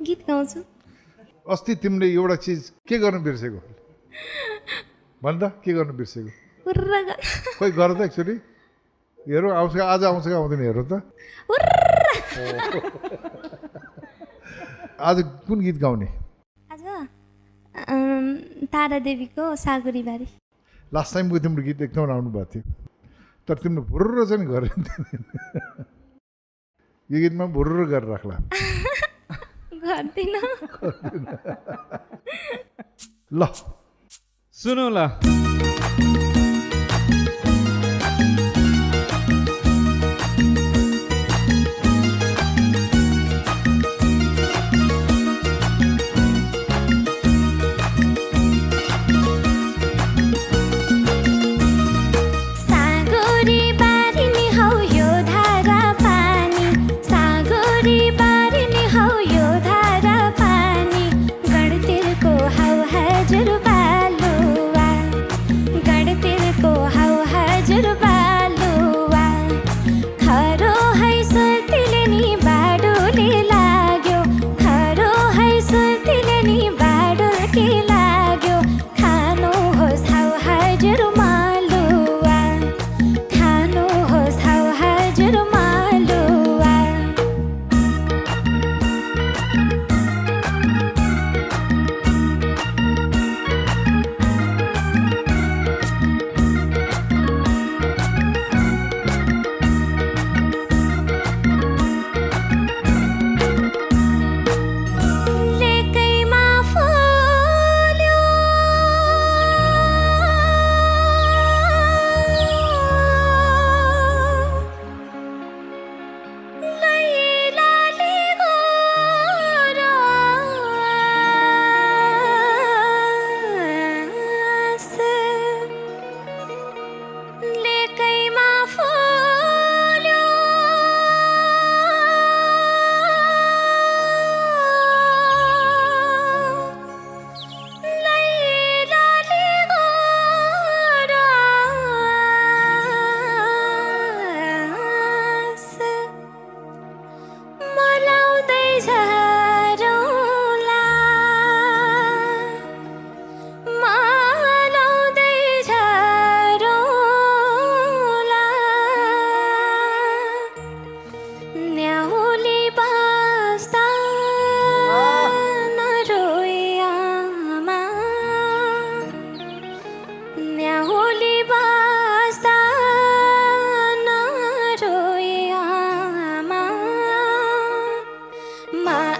गीत गाउँछु। अस्ति तिमीले एउटा चिज के गर्न बिर्सेको भन्दा के गर्न बिर्सेको हुर्र गर खोइ गर त एक्चुअली हेरौँ आउँछ आज आउँछ कि आउँदैन हेरौँ त आज कुन गीत गाउने आज तारादेवीको सागरीबारी। लास्ट टाइमको तिम्रो गीत एकदम राम्रो भएको थियो तर तिम्रो भुर्र चाहिँ गरेन यो गीतमा भुर्र गरेर राख्ला गर्दिन। ल सुनौ ल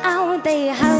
आउँदै हौ